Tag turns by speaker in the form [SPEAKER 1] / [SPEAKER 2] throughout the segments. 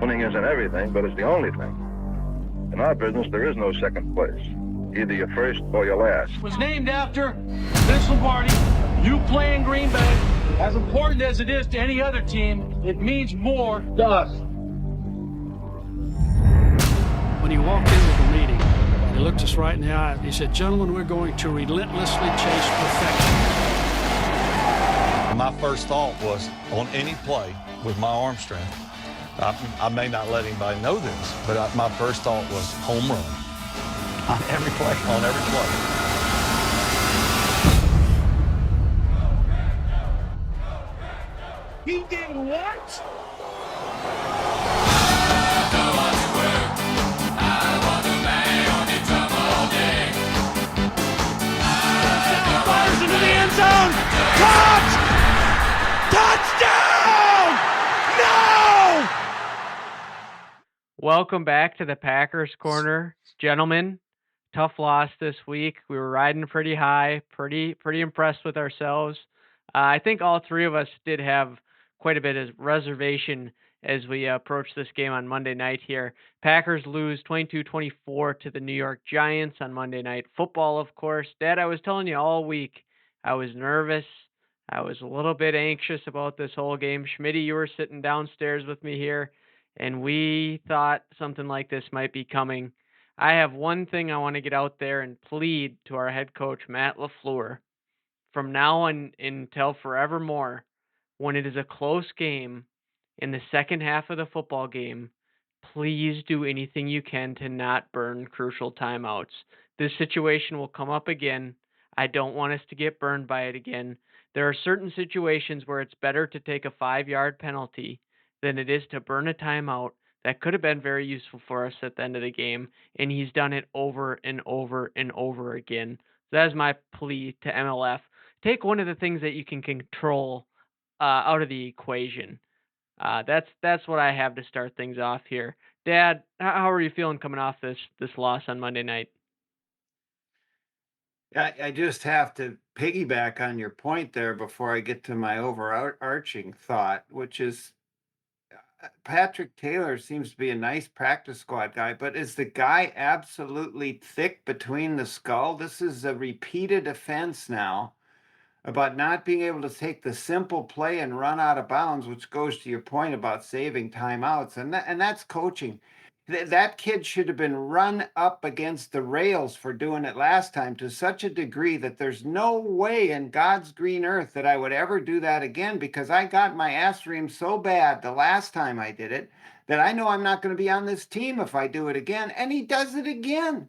[SPEAKER 1] Winning isn't everything, but it's the only thing. In our business, there is no second place. Either you're first or you're last.
[SPEAKER 2] It was named after Vince Lombardi. You play in Green Bay. As important as it is to any other team, it means more to us.
[SPEAKER 3] When he walked into the meeting, he looked us right in the eye. He said, "Gentlemen, we're going to relentlessly chase perfection."
[SPEAKER 4] My first thought was, on any play with my arm strength, I may not let anybody know this, but my first thought was home run. On every play. On every play.
[SPEAKER 2] He did what?
[SPEAKER 3] Fires into the end zone. Caught! Touchdown! No!
[SPEAKER 5] Welcome back to the Packers Corner. Gentlemen, tough loss this week. We were riding pretty high, pretty impressed with ourselves. I think all three of us did have quite a bit of reservation as we approach this game on Monday night here. Packers lose 22-24 to the New York Giants on Monday Night Football, of course. Dad, I was telling you all week, I was nervous. I was a little bit anxious about this whole game. Schmitty, you were sitting downstairs with me here, and we thought something like this might be coming. I have one thing I want to get out there and plead to our head coach, Matt LaFleur. From now on until forevermore, when it is a close game in the second half of the football game, please do anything you can to not burn crucial timeouts. This situation will come up again. I don't want us to get burned by it again. There are certain situations where it's better to take a 5-yard penalty than it is to burn a timeout that could have been very useful for us at the end of the game, and he's done it over and over and over again. So that is my plea to MLF. Take one of the things that you can control out of the equation. That's what I have to start things off here. Dad, how are you feeling coming off this loss on Monday night?
[SPEAKER 6] I just have to piggyback on your point there before I get to my overarching thought, which is Patrick Taylor seems to be a nice practice squad guy, but is the guy absolutely thick between the skull? This is a repeated offense now about not being able to take the simple play and run out of bounds, which goes to your point about saving timeouts, and that's coaching. That kid should have been run up against the rails for doing it last time to such a degree that there's no way in God's green earth that I would ever do that again, because I got my ass reamed so bad the last time I did it that I know I'm not going to be on this team if I do it again. And he does it again.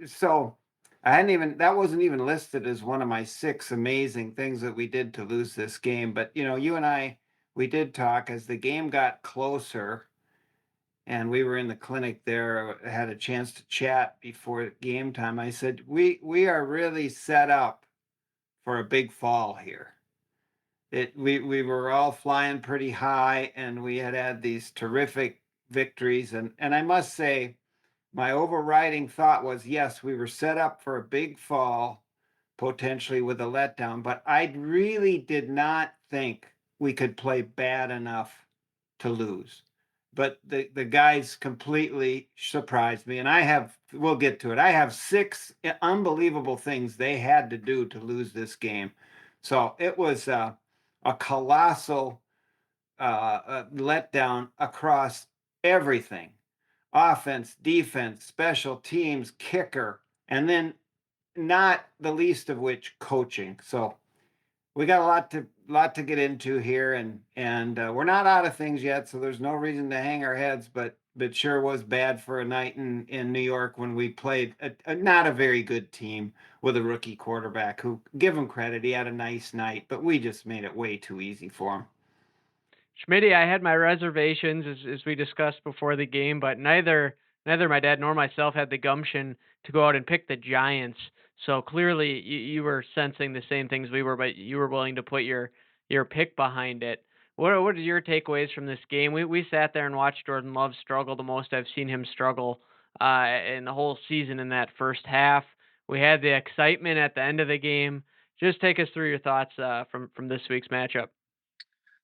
[SPEAKER 6] So that wasn't even listed as one of my 6 amazing things that we did to lose this game. But, you and I, we did talk as the game got closer. And we were in the clinic there, had a chance to chat before game time. I said, we are really set up for a big fall here. We were all flying pretty high, and we had these terrific victories. And I must say, my overriding thought was, yes, we were set up for a big fall, potentially with a letdown, but I really did not think we could play bad enough to lose. But the guys completely surprised me. And we'll get to it. I have 6 unbelievable things they had to do to lose this game. So it was a colossal letdown across everything: offense, defense, special teams, kicker, and then not the least of which coaching. So we got a lot to get into here, and we're not out of things yet, so there's no reason to hang our heads. But sure was bad for a night in New York when we played not a very good team with a rookie quarterback who, give him credit, he had a nice night, but we just made it way too easy for him.
[SPEAKER 5] Schmitty, I had my reservations as we discussed before the game, but neither my dad nor myself had the gumption to go out and pick the Giants. So clearly you were sensing the same things we were, but you were willing to put your pick behind it. What are your takeaways from this game? We sat there and watched Jordan Love struggle the most I've seen him struggle in the whole season in that first half. We had the excitement at the end of the game. Just take us through your thoughts from this week's matchup.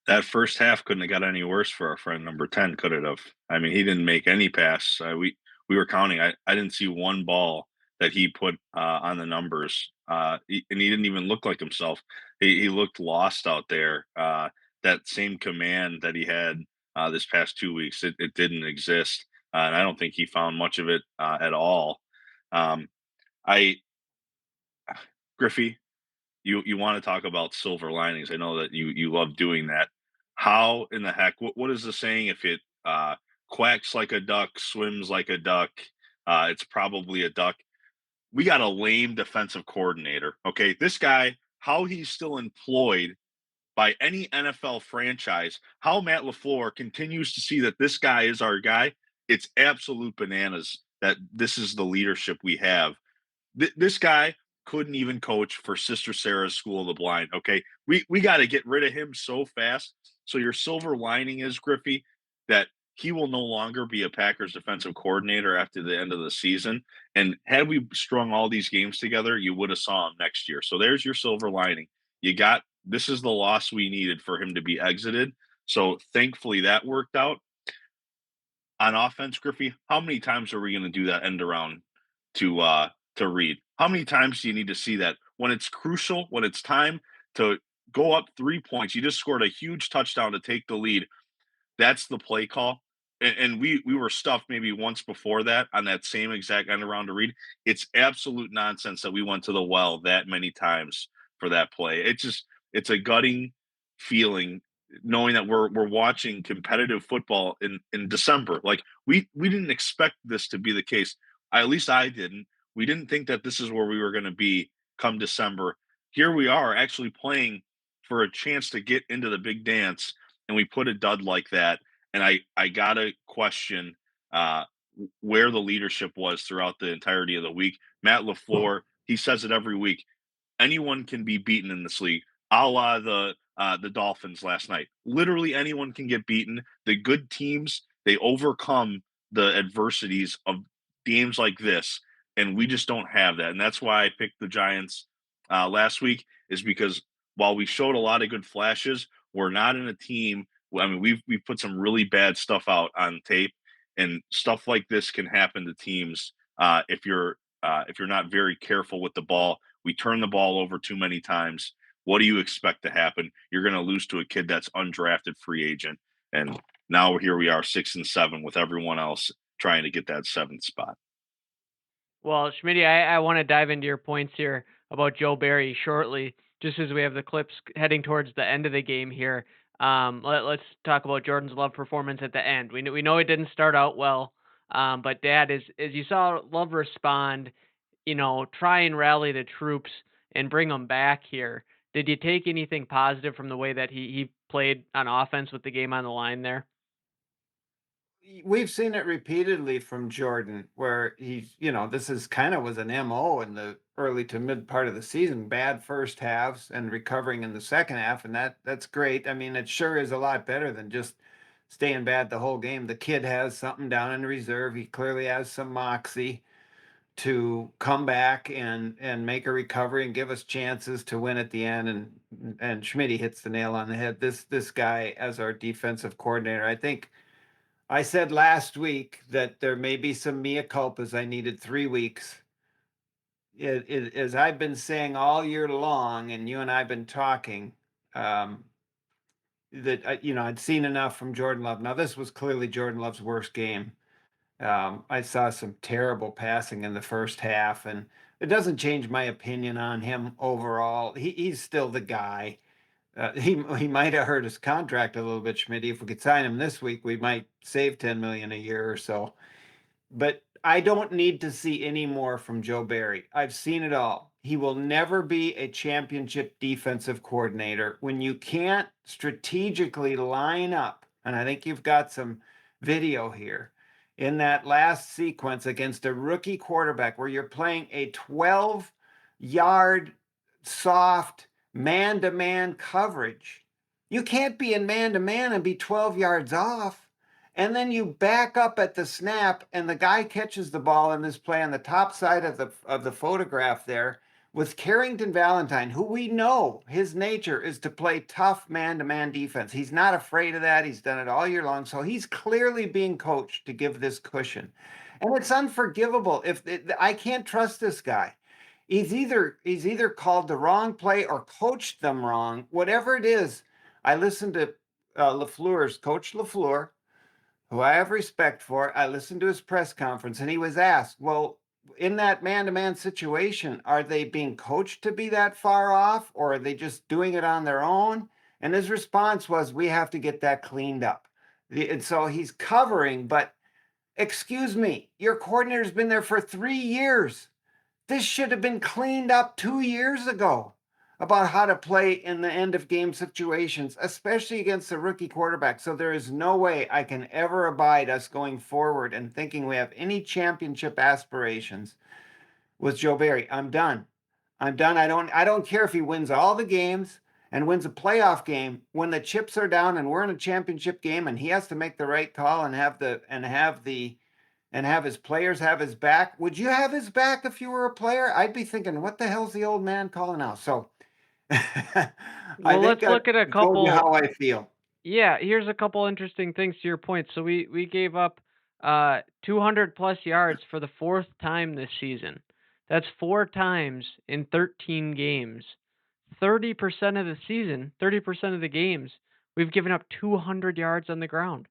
[SPEAKER 7] That first half couldn't have got any worse for our friend number 10, could it have? I mean, he didn't make any pass. We were counting. I didn't see one ball that he put on the numbers, and he didn't even look like himself. He looked lost out there. That same command that he had this past 2 weeks, it didn't exist, and I don't think he found much of it at all. Um, I Griffey, you want to talk about silver linings. I know that you love doing that. How in the heck? What is the saying? If it quacks like a duck, swims like a duck, it's probably a duck. We got a lame defensive coordinator. Okay, this guy, how he's still employed by any NFL franchise, how Matt LaFleur continues to see that this guy is our guy. It's absolute bananas that this is the leadership we have. This guy couldn't even coach for Sister Sarah's School of the Blind. Okay, we got to get rid of him so fast. So your silver lining is, Griffey, that he will no longer be a Packers defensive coordinator after the end of the season. And had we strung all these games together, you would have saw him next year. So there's your silver lining. You got this is the loss we needed for him to be exited. So thankfully that worked out. On offense, Griffey, how many times are we going to do that end around to Reed? How many times do you need to see that when it's crucial, when it's time to go up 3 points? You just scored a huge touchdown to take the lead. That's the play call. And we were stuffed maybe once before that on that same exact end around to Reed. It's absolute nonsense that we went to the well that many times for that play. It's a gutting feeling knowing that we're watching competitive football in December. Like we didn't expect this to be the case. At least I didn't. We didn't think that this is where we were going to be come December. Here we are actually playing for a chance to get into the big dance, and we put a dud like that. And I gotta question where the leadership was throughout the entirety of the week. Matt LaFleur, he says it every week. Anyone can be beaten in this league, a la the Dolphins last night. Literally anyone can get beaten. The good teams, they overcome the adversities of games like this, and we just don't have that. And that's why I picked the Giants last week, is because while we showed a lot of good flashes, we're not in a team. I mean, we've put some really bad stuff out on tape, and stuff like this can happen to teams if you're not very careful with the ball. We turn the ball over too many times. What do you expect to happen? You're going to lose to a kid that's undrafted free agent, and now here we are 6-7 with everyone else trying to get that 7th spot.
[SPEAKER 5] Well, Schmitty, I want to dive into your points here about Joe Barry shortly, just as we have the clips heading towards the end of the game here. Let's talk about Jordan's Love performance at the end. We know it didn't start out well, but Dad, as you saw Love respond, try and rally the troops and bring them back here. Did you take anything positive from the way that he played on offense with the game on the line there?
[SPEAKER 6] We've seen it repeatedly from Jordan, where this is kind of was an MO in the early to mid part of the season, bad first halves and recovering in the second half. And that's great. I mean, it sure is a lot better than just staying bad the whole game. The kid has something down in reserve. He clearly has some moxie to come back and make a recovery and give us chances to win at the end. And Schmitty hits the nail on the head. This guy as our defensive coordinator, I think I said last week that there may be some mea culpas. I needed 3 weeks. As I've been saying all year long, and you and I've been talking, that I'd seen enough from Jordan Love. Now this was clearly Jordan Love's worst game. I saw some terrible passing in the first half, and it doesn't change my opinion on him overall. He's still the guy. He might have hurt his contract a little bit, Schmidt. If we could sign him this week, we might save $10 million a year or so. But I don't need to see any more from Joe Barry. I've seen it all. He will never be a championship defensive coordinator when you can't strategically line up. And I think you've got some video here in that last sequence against a rookie quarterback where you're playing a 12-yard soft man-to-man coverage. You can't be in man-to-man and be 12 yards off. And then you back up at the snap, and the guy catches the ball in this play on the top side of the photograph there with Carrington Valentine, who we know his nature is to play tough man-to-man defense. He's not afraid of that. He's done it all year long. So he's clearly being coached to give this cushion. And it's unforgivable. I can't trust this guy. He's either called the wrong play or coached them wrong. Whatever it is, I listened to LaFleur's Coach LaFleur, who I have respect for. I listened to his press conference, and he was asked, well, in that man-to-man situation, are they being coached to be that far off, or are they just doing it on their own? And his response was, we have to get that cleaned up. And so he's covering, but excuse me, your coordinator's been there for 3 years. This should have been cleaned up 2 years ago about how to play in the end of game situations, especially against a rookie quarterback. So there is no way I can ever abide us going forward and thinking we have any championship aspirations with Joe Barry. I'm done. I don't care if he wins all the games and wins a playoff game. When the chips are down and we're in a championship game and he has to make the right call and have his players have his back. Would you have his back if you were a player? I'd be thinking, what the hell's the old man calling now? So
[SPEAKER 5] Well, let's look at a
[SPEAKER 6] told you
[SPEAKER 5] couple.
[SPEAKER 6] how I feel.
[SPEAKER 5] Yeah, here's a couple interesting things to your point. So we gave up 200 plus yards for the fourth time this season. That's 4 times in 13 games. 30% of the season, 30% of the games, we've given up 200 yards on the ground.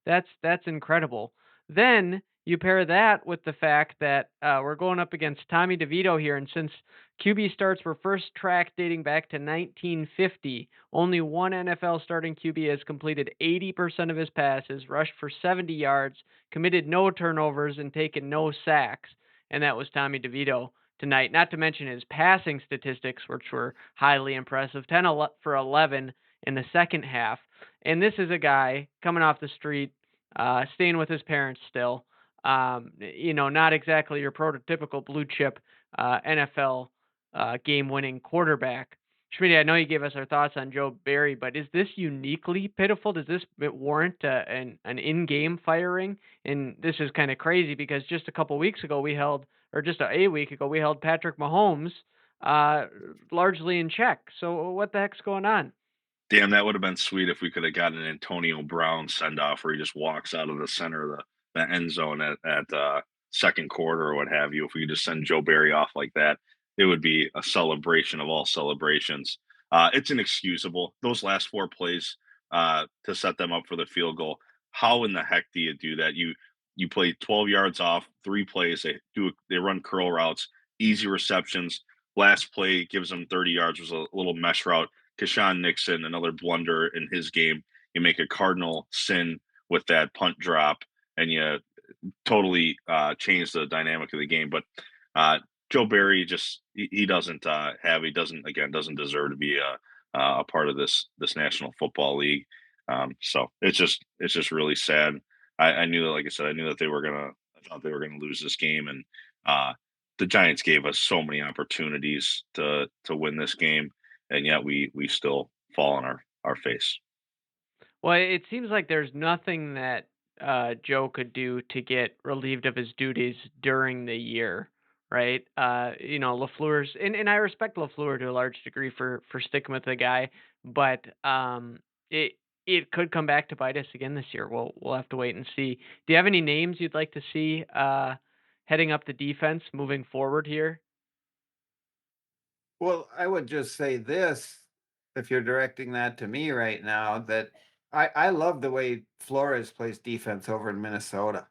[SPEAKER 5] That's incredible. Then you pair that with the fact that we're going up against Tommy DeVito here, and since QB starts were first tracked dating back to 1950, only one NFL starting QB has completed 80% of his passes, rushed for 70 yards, committed no turnovers, and taken no sacks, and that was Tommy DeVito tonight. Not to mention his passing statistics, which were highly impressive, 10 for 11 in the second half. And this is a guy coming off the street, staying with his parents still. Not exactly your prototypical blue chip NFL game-winning quarterback. Schmitty, I know you gave us our thoughts on Joe Barry, but is this uniquely pitiful? Does this warrant an in-game firing? And this is kind of crazy because just a couple weeks ago just a week ago, we held Patrick Mahomes largely in check. So what the heck's going on?
[SPEAKER 7] Damn, that would have been sweet if we could have gotten an Antonio Brown send off where he just walks out of the center of the end zone at second quarter or what have you. If we could just send Joe Barry off like that, it would be a celebration of all celebrations. It's inexcusable. Those last 4 plays to set them up for the field goal. How in the heck do you do that? You play 12 yards off, 3 plays. They run curl routes, easy receptions. Last play gives them 30 yards. Was a little mesh route. Keshawn Nixon, another blunder in his game. You make a cardinal sin with that punt drop, and you totally change the dynamic of the game. But Joe Barry doesn't deserve to be a part of this National Football League. So it's just really sad. I knew that, like I said, I thought they were gonna lose this game, and the Giants gave us so many opportunities to win this game, and yet we still fall on our face.
[SPEAKER 5] Well, it seems like there's nothing that Joe could do to get relieved of his duties during the year, right? LaFleur's, and I respect LaFleur to a large degree for sticking with the guy, but it could come back to bite us again this year. We'll have to wait and see. Do you have any names you'd like to see heading up the defense moving forward here?
[SPEAKER 6] Well, I would just say this, if you're directing that to me right now, that I love the way Flores plays defense over in Minnesota.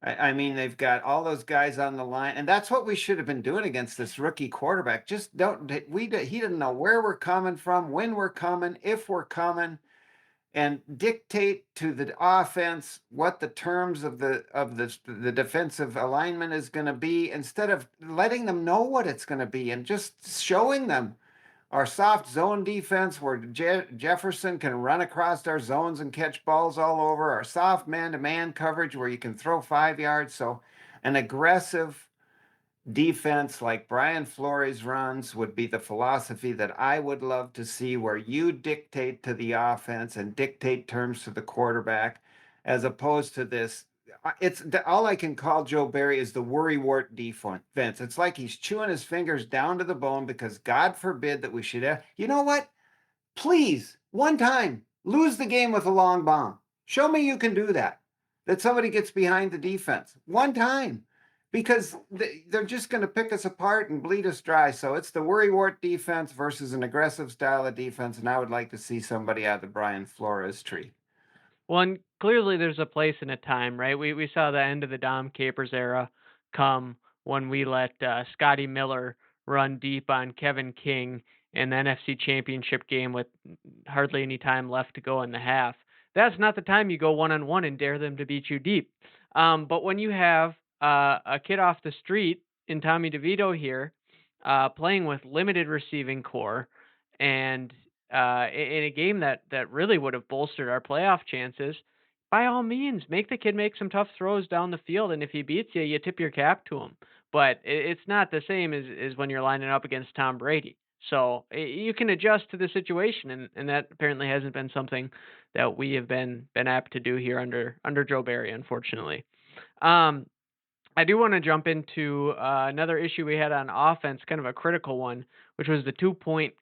[SPEAKER 6] I mean, they've got all those guys on the line, and that's what we should have been doing against this rookie quarterback. He didn't know where we're coming from, when we're coming, if we're coming, and dictate to the offense what the terms of the defensive alignment is going to be, instead of letting them know what it's going to be and just showing them our soft zone defense where Jefferson can run across our zones and catch balls all over, our soft man-to-man coverage where you can throw 5 yards. So an aggressive defense like Brian Flores runs would be the philosophy that I would love to see, where you dictate to the offense and dictate terms to the quarterback, as opposed to this all I can call Joe Barry is the worrywart defense. It's like he's chewing his fingers down to the bone because God forbid that we should have. You know what? Please, one time, lose the game with a long bomb. Show me you can do that. That somebody gets behind the defense one time, because they're just going to pick us apart and bleed us dry. So it's the worrywart defense versus an aggressive style of defense, and I would like to see somebody out of the Brian Flores tree.
[SPEAKER 5] Well, and clearly there's a place and a time, right? We saw the end of the Dom Capers era come when we let Scotty Miller run deep on Kevin King in the NFC Championship game with hardly any time left to go in the half. That's not the time you go one-on-one and dare them to beat you deep. But when you have a kid off the street in Tommy DeVito here, playing with limited receiving core, and in a game that really would have bolstered our playoff chances, by all means, make the kid make some tough throws down the field, and if he beats you, you tip your cap to him. But it's not the same as when you're lining up against Tom Brady. So you can adjust to the situation, and that apparently hasn't been something that we have been apt to do here under Joe Barry, unfortunately. Um, I do want to jump into another issue we had on offense, kind of a critical one, which was the 2 point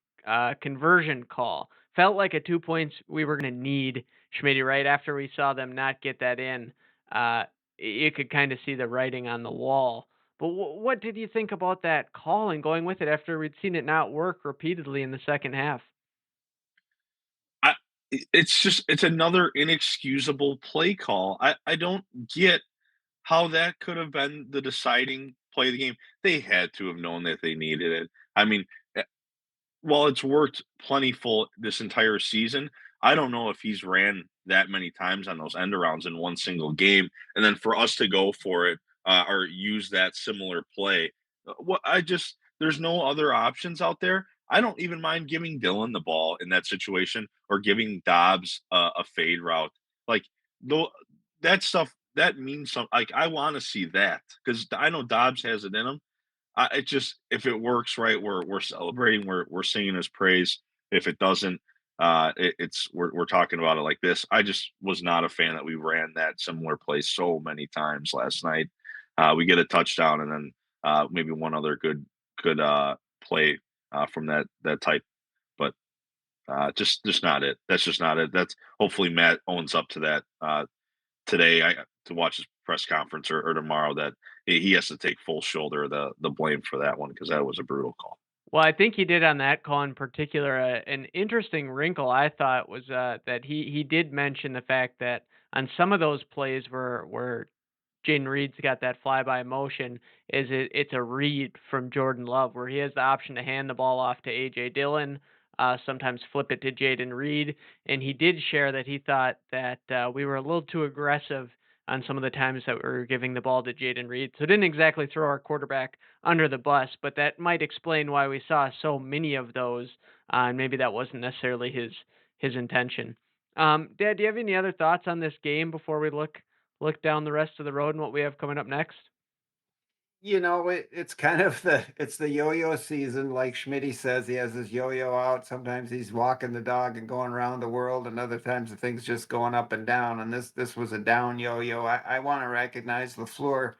[SPEAKER 5] conversion call. Felt like a 2 points we were going to need, Schmitty, right after we saw them not get that in. You could kind of see the writing on the wall. But what did you think about that call and going with it after we'd seen it not work repeatedly in the second half?
[SPEAKER 7] I, it's another inexcusable play call. I don't get how that could have been the deciding play of the game. They had to have known that they needed it. I mean, while it's worked plentiful this entire season, I don't know if he's ran that many times on those end arounds in one single game, and then for us to go for it or use that similar play, what I just there's no other options out there. I don't even mind giving Dylan the ball in that situation or giving Dobbs a fade route. Like though that stuff that means something. Like I want to see that because I know Dobbs has it in him. It just if it works right, we're celebrating, we're singing his praise. If it doesn't, it's we're talking about it like this. I just was not a fan that we ran that similar play so many times last night. We get a touchdown and then maybe one other good play from that type, but just not it. That's just not it. That's hopefully Matt owns up to that today. To watch his press conference or tomorrow that he has to take full shoulder the blame for that one because that was a brutal call.
[SPEAKER 5] Well, I think he did on that call in particular. An interesting wrinkle I thought was that he did mention the fact that on some of those plays where Jaden Reed's got that flyby motion, it's a read from Jordan Love where he has the option to hand the ball off to AJ Dillon, sometimes flip it to Jaden Reed, and he did share that he thought that we were a little too aggressive on some of the times that we were giving the ball to Jaden Reed. So didn't exactly throw our quarterback under the bus, but that might explain why we saw so many of those, and maybe that wasn't necessarily his intention. Dad, do you have any other thoughts on this game before we look down the rest of the road and what we have coming up next?
[SPEAKER 6] It's kind of it's the yo-yo season, like Schmitty says. He has his yo-yo out. Sometimes he's walking the dog and going around the world, and other times the thing's just going up and down. And this was a down yo-yo. I want to recognize LaFleur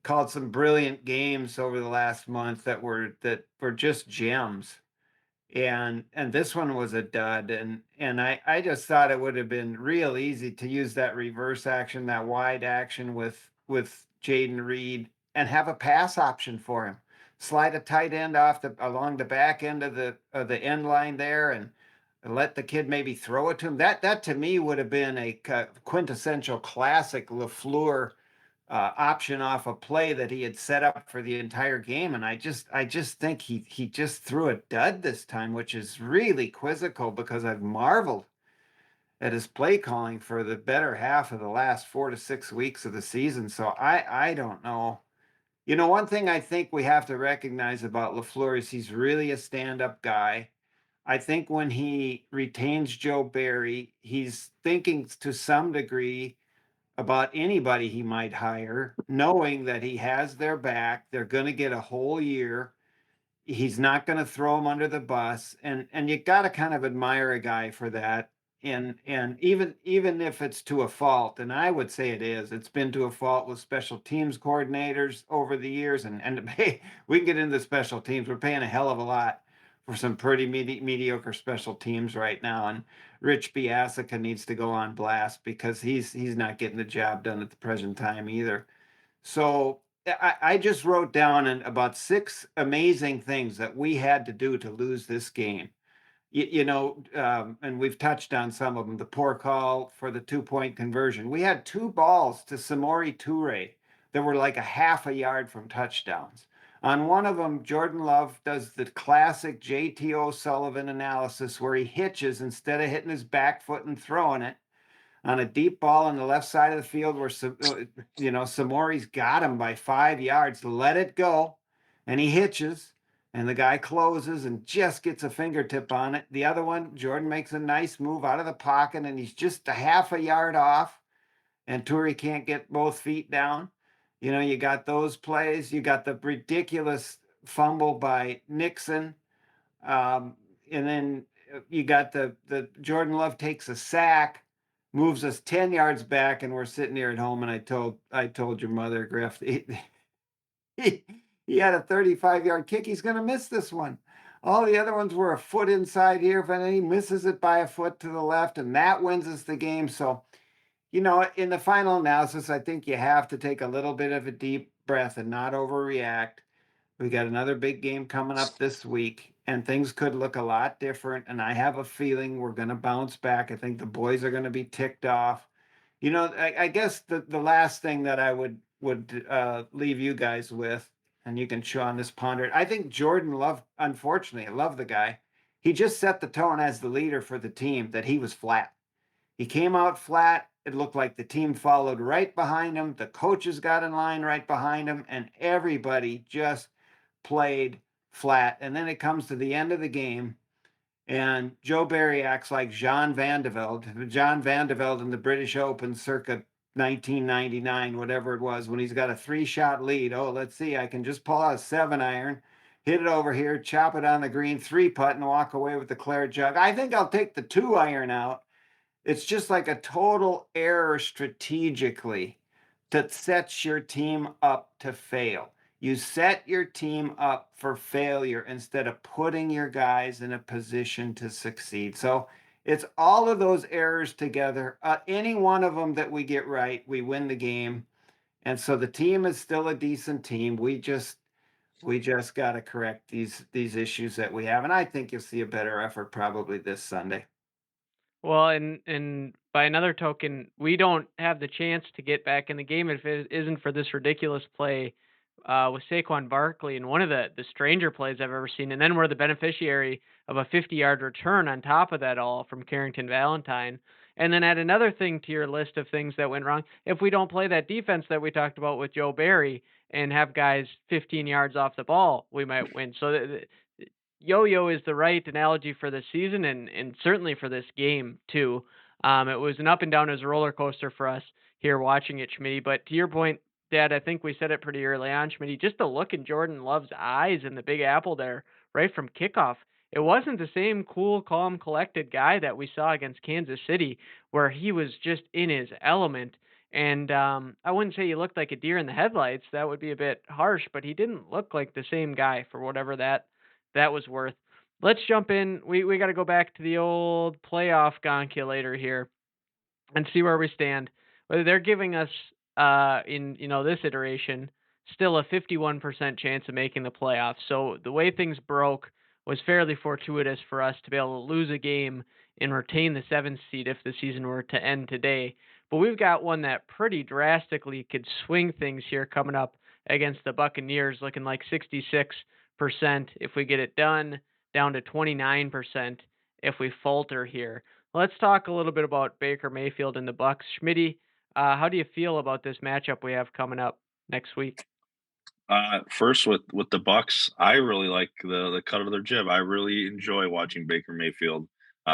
[SPEAKER 6] called some brilliant games over the last month that were just gems. And this one was a dud. And I just thought it would have been real easy to use that reverse action, that wide action with Jaden Reed and have a pass option for him. Slide a tight end off along the back end of the end line there and let the kid maybe throw it to him. That to me would have been a quintessential classic LaFleur option off a play that he had set up for the entire game. And I just think he just threw a dud this time, which is really quizzical because I've marveled at his play calling for the better half of the last 4 to 6 weeks of the season. So I don't know. One thing I think we have to recognize about LaFleur is he's really a stand-up guy. I think when he retains Joe Barry, he's thinking to some degree about anybody he might hire, knowing that he has their back. They're going to get a whole year. He's not going to throw them under the bus. And you got to kind of admire a guy for that. and even if it's to a fault, and I would say it is, it's been to a fault with special teams coordinators over the years, and hey, we can get into special teams. We're paying a hell of a lot for some pretty mediocre special teams right now, and Rich Biasica needs to go on blast because he's not getting the job done at the present time either. So I just wrote down about 6 amazing things that we had to do to lose this game. And we've touched on some of them. The poor call for the 2-point conversion. We had 2 balls to Samori Toure that were like a half a yard from touchdowns. On one of them, Jordan Love does the classic JT O'Sullivan analysis where he hitches instead of hitting his back foot and throwing it on a deep ball on the left side of the field where, Samori's got him by 5 yards. Let it go. And he hitches. And the guy closes and just gets a fingertip on it. The other one, Jordan makes a nice move out of the pocket, and he's just a half a yard off. And Toure can't get both feet down. You got those plays. You got the ridiculous fumble by Nixon. And then you got the Jordan Love takes a sack, moves us 10 yards back, and we're sitting here at home. And I told your mother, Griff, he had a 35-yard kick. He's going to miss this one. All the other ones were a foot inside here, but he misses it by a foot to the left, and that wins us the game. So, in the final analysis, I think you have to take a little bit of a deep breath and not overreact. We got another big game coming up this week, and things could look a lot different, and I have a feeling we're going to bounce back. I think the boys are going to be ticked off. I guess the last thing that I would leave you guys with, and you can chew on this, ponder it. I think Jordan Love, unfortunately, I love the guy. He just set the tone as the leader for the team that he was flat. He came out flat. It looked like the team followed right behind him. The coaches got in line right behind him, and everybody just played flat. And then it comes to the end of the game, and Joe Barry acts like Jean Van de Velde. John Van de Velde in the British Open circa 1999, whatever it was, when he's got a 3-shot lead. Oh, let's see, I can just pull out a 7-iron, hit it over here, chop it on the green, 3-putt, and walk away with the claret jug. I think I'll take the 2-iron out. It's just like a total error strategically that sets your team up to fail. You set your team up for failure instead of putting your guys in a position to succeed. So it's all of those errors together. Any one of them that we get right, we win the game. And so the team is still a decent team. We just got to correct these issues that we have. And I think you'll see a better effort probably this Sunday.
[SPEAKER 5] Well, and by another token, we don't have the chance to get back in the game if it isn't for this ridiculous play with Saquon Barkley and one of the stranger plays I've ever seen. And then we're the beneficiary of a 50-yard return on top of that all from Carrington Valentine. And then add another thing to your list of things that went wrong. If we don't play that defense that we talked about with Joe Barry and have guys 15 yards off the ball, we might win. So yo-yo is the right analogy for this season and certainly for this game too. It was an up and down as a roller coaster for us here watching it, Schmitty. But to your point, Dad, I think we said it pretty early on, Schmitty, just the look in Jordan Love's eyes in the Big Apple there right from kickoff. It wasn't the same cool, calm, collected guy that we saw against Kansas City where he was just in his element. And I wouldn't say he looked like a deer in the headlights. That would be a bit harsh, but he didn't look like the same guy for whatever that was worth. Let's jump in. We got to go back to the old playoff calculator here and see where we stand. Whether they're giving us in this iteration still a 51% chance of making the playoffs. So the way things broke was fairly fortuitous for us to be able to lose a game and retain the 7th seed if the season were to end today. But we've got one that pretty drastically could swing things here coming up against the Buccaneers, looking like 66% if we get it done, down to 29% if we falter here. Let's talk a little bit about Baker Mayfield and the Bucs. Schmitty, how do you feel about this matchup we have coming up next week?
[SPEAKER 7] First with the Bucs, I really like the cut of their jib. I really enjoy watching Baker Mayfield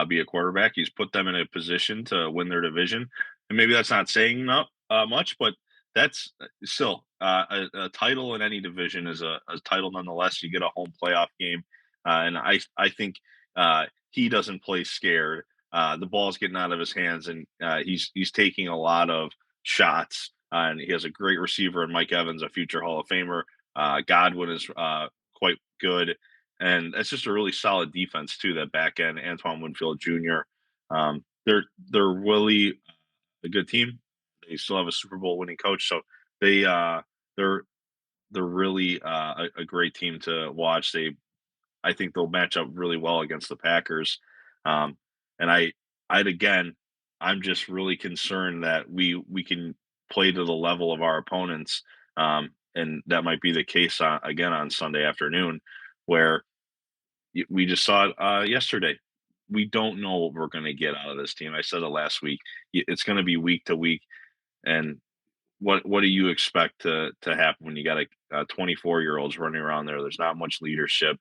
[SPEAKER 7] be a quarterback. He's put them in a position to win their division, and maybe that's not saying much, but that's still a title in any division is a title nonetheless. You get a home playoff game, and I think he doesn't play scared. the ball's getting out of his hands, and he's taking a lot of shots. And he has a great receiver in Mike Evans, a future Hall of Famer. Godwin is quite good, and it's just a really solid defense too. That back end, Antoine Winfield Jr. They're really a good team. They still have a Super Bowl winning coach, so they they're they're really a great team to watch. I think they'll match up really well against the Packers. Um, and I'd again, I'm just really concerned that we can play to the level of our opponents, and that might be the case again on Sunday afternoon, where we just saw it yesterday. We don't know what we're going to get out of this team. I said it last week. It's going to be week to week, and what do you expect to happen when you got a 24-year-olds running around there? There's not much leadership.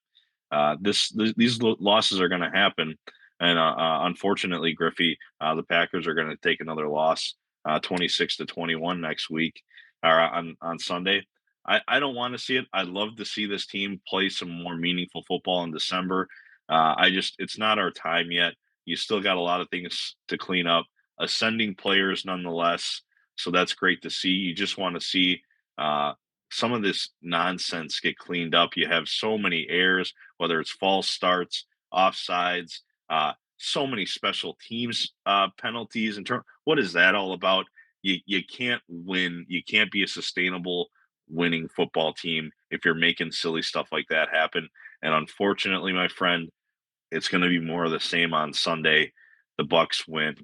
[SPEAKER 7] These losses are going to happen, and unfortunately, Griffey, the Packers are going to take another loss, 26-21 next week or on Sunday. I don't want to see it. I'd love to see this team play some more meaningful football in December. It's not our time yet. You still got a lot of things to clean up. Ascending players, nonetheless. So that's great to see. You just want to see some of this nonsense get cleaned up. You have so many errors, whether it's false starts, offsides, so many special teams penalties. What is that all about? You can't win. You can't be a sustainable winning football team if you're making silly stuff like that happen. And unfortunately, my friend, it's going to be more of the same on Sunday. The Bucks win,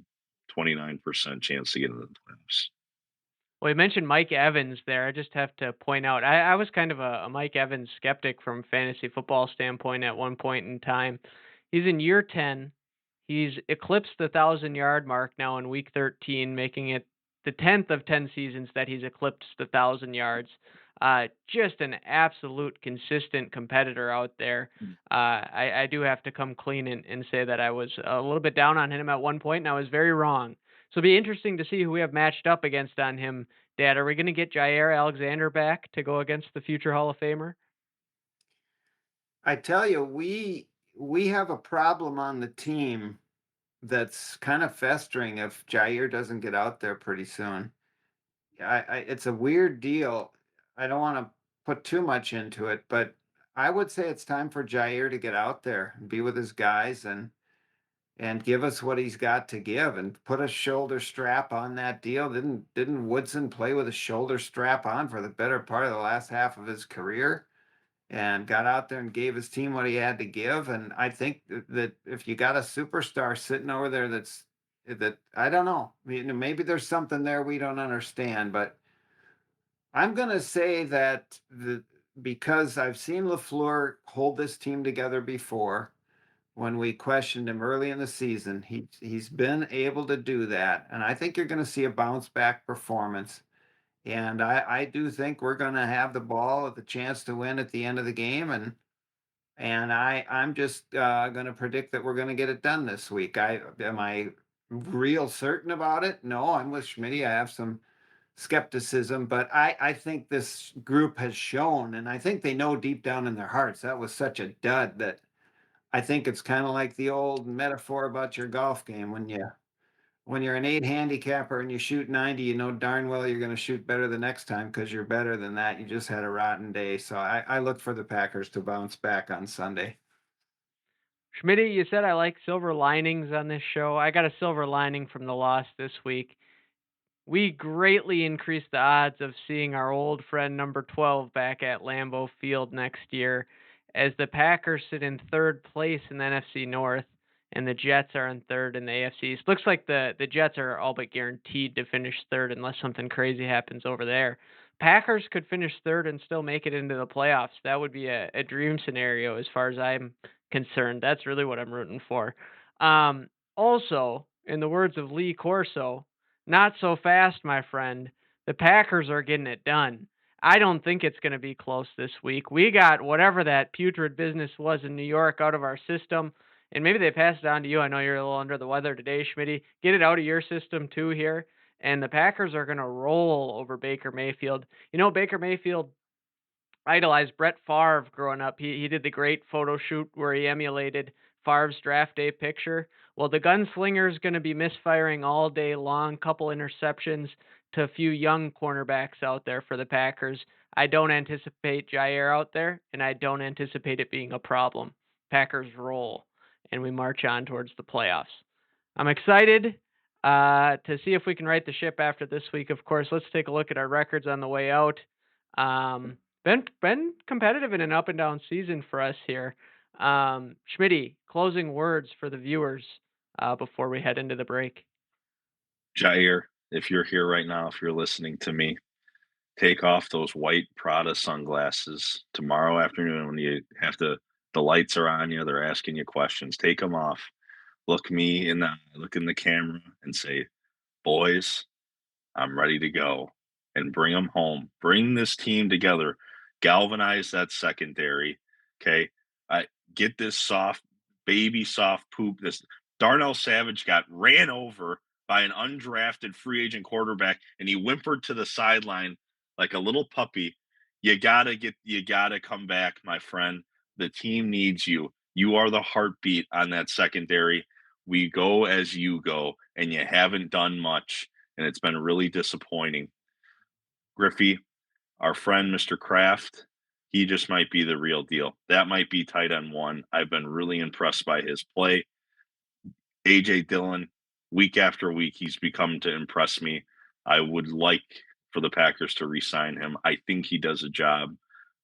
[SPEAKER 7] 29% chance to get into the playoffs.
[SPEAKER 5] Well, you mentioned Mike Evans there. I just have to point out, I was kind of a Mike Evans skeptic from fantasy football standpoint at one point in time. He's in year 10. He's eclipsed the 1,000-yard mark now in week 13, making it the 10th of 10 seasons that he's eclipsed the 1,000 yards. Just an absolute consistent competitor out there. I do have to come clean and say that I was a little bit down on him at one point, and I was very wrong. So it'll be interesting to see who we have matched up against on him, Dad. Are we going to get Jaire Alexander back to go against the future Hall of Famer?
[SPEAKER 6] I tell you, we have a problem on the team that's kind of festering if Jair doesn't get out there pretty soon. It's a weird deal. I don't want to put too much into it, but I would say it's time for Jair to get out there and be with his guys and give us what he's got to give and put a shoulder strap on that deal. Didn't Woodson play with a shoulder strap on for the better part of the last half of his career and got out there and gave his team what he had to give? And I think that if you got a superstar sitting over there that I don't know, maybe there's something there we don't understand, but I'm going to say that because I've seen LaFleur hold this team together before. When we questioned him early in the season, he's been able to do that, and I think you're going to see a bounce back performance. And I do think we're going to have the ball at the chance to win at the end of the game, and I'm just going to predict that we're going to get it done this week. Am I real certain about it? No, I'm with Schmitty. I have some skepticism, but I think this group has shown, and I think they know deep down in their hearts that was such a dud that I think it's kind of like the old metaphor about your golf game. When you're an 8 handicapper and you shoot 90, you know darn well you're going to shoot better the next time because you're better than that. You just had a rotten day. So I look for the Packers to bounce back on Sunday.
[SPEAKER 5] Schmitty, you said I like silver linings on this show. I got a silver lining from the loss this week. We greatly increased the odds of seeing our old friend number 12 back at Lambeau Field next year, as the Packers sit in third place in the NFC North and the Jets are in third in the AFC East. Looks like the Jets are all but guaranteed to finish third unless something crazy happens over there. Packers could finish third and still make it into the playoffs. That would be a dream scenario as far as I'm concerned. That's really what I'm rooting for. Also, in the words of Lee Corso, not so fast, my friend. The Packers are getting it done. I don't think it's going to be close this week. We got whatever that putrid business was in New York out of our system, and maybe they passed it on to you. I know you're a little under the weather today, Schmitty. Get it out of your system too here. And the Packers are going to roll over Baker Mayfield. You know, Baker Mayfield idolized Brett Favre growing up. He did the great photo shoot where he emulated Favre's draft day picture. Well, the gunslinger is going to be misfiring all day long, couple interceptions to a few young cornerbacks out there for the Packers. I don't anticipate Jaire out there, and I don't anticipate it being a problem. Packers roll, and we march on towards the playoffs. I'm excited to see if we can right the ship after this week. Of course, let's take a look at our records on the way out. Been competitive in an up and down season for us here. Schmitty, closing words for the viewers before we head into the break.
[SPEAKER 7] Jaire, if you're here right now, if you're listening to me, take off those white Prada sunglasses tomorrow afternoon when you have to, the lights are on you, they're asking you questions. Take them off. Look me in the eye, look in the camera and say, boys, I'm ready to go. And bring them home. Bring this team together. Galvanize that secondary. Okay. Get this soft, baby soft poop. This Darnell Savage got ran over by an undrafted free agent quarterback and he whimpered to the sideline like a little puppy. You gotta come back, my friend. The team needs you. You are the heartbeat on that secondary. We go as you go, and you haven't done much, and it's been really disappointing. Griffey, our friend, Mr. Kraft, he just might be the real deal. That might be tight end one. I've been really impressed by his play. A.J. Dillon, week after week, he's become to impress me. I would like for the Packers to re-sign him. I think he does a job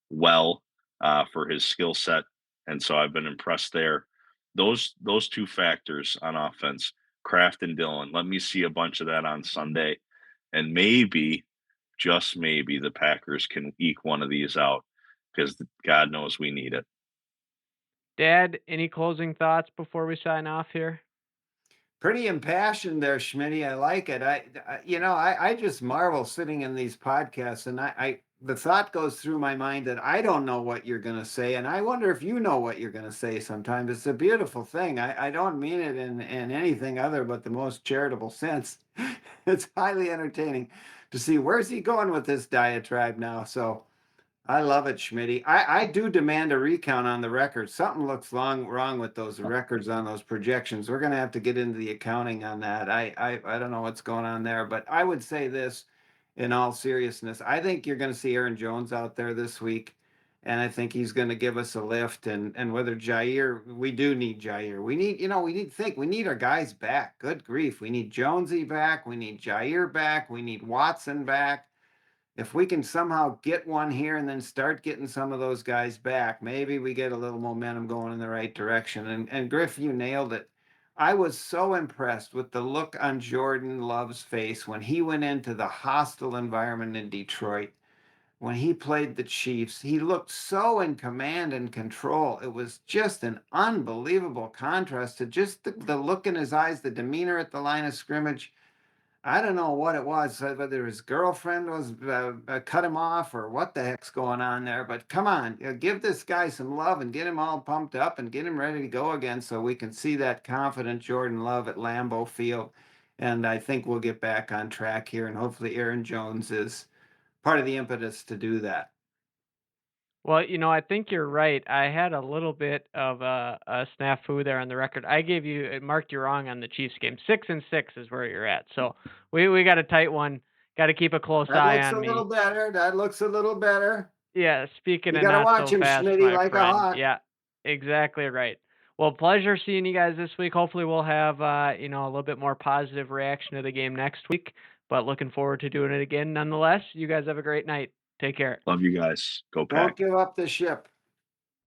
[SPEAKER 7] well for his skill set, and so I've been impressed there. Those two factors on offense, Kraft and Dillon, let me see a bunch of that on Sunday, and maybe, just maybe, the Packers can eke one of these out because God knows we need it.
[SPEAKER 5] Dad, any closing thoughts before we sign off here?
[SPEAKER 6] Pretty impassioned there, Schmitty. I like it. I just marvel sitting in these podcasts, and the thought goes through my mind that I don't know what you're going to say, and I wonder if you know what you're going to say sometimes. It's a beautiful thing. I don't mean it in anything other but the most charitable sense. It's highly entertaining to see where's he going with this diatribe now. So I love it, Schmitty. I do demand a recount on the records. Something looks wrong with those records on those projections. We're going to have to get into the accounting on that. I don't know what's going on there, but I would say this in all seriousness. I think you're going to see Aaron Jones out there this week, and I think he's going to give us a lift. And whether Jaire, we do need Jaire. We need our guys back. Good grief. We need Jonesy back. We need Jaire back. We need Watson back. If we can somehow get one here and then start getting some of those guys back, maybe we get a little momentum going in the right direction. And Griff, you nailed it. I was so impressed with the look on Jordan Love's face when he went into the hostile environment in Detroit. When he played the Chiefs, he looked so in command and control. It was just an unbelievable contrast to just the look in his eyes, the demeanor at the line of scrimmage. I don't know what it was, whether his girlfriend was cut him off or what the heck's going on there. But come on, give this guy some love and get him all pumped up and get him ready to go again so we can see that confident Jordan Love at Lambeau Field. And I think we'll get back on track here, and hopefully Aaron Jones is part of the impetus to do that.
[SPEAKER 5] Well, I think you're right. I had a little bit of a snafu there on the record. I gave you, it marked you wrong on the Chiefs game. 6-6 is where you're at. So we got a tight one. Got to keep a close eye on me.
[SPEAKER 6] That looks a little better.
[SPEAKER 5] Yeah, speaking
[SPEAKER 6] You
[SPEAKER 5] of
[SPEAKER 6] gotta
[SPEAKER 5] not
[SPEAKER 6] watch
[SPEAKER 5] so
[SPEAKER 6] him,
[SPEAKER 5] fast,
[SPEAKER 6] Schmitty,
[SPEAKER 5] my
[SPEAKER 6] like a
[SPEAKER 5] friend.
[SPEAKER 6] hawk.
[SPEAKER 5] Yeah, exactly right. Well, pleasure seeing you guys this week. Hopefully we'll have, a little bit more positive reaction to the game next week. But looking forward to doing it again nonetheless. You guys have a great night. Take care.
[SPEAKER 7] Love you guys. Go Pack.
[SPEAKER 6] Don't give up the ship.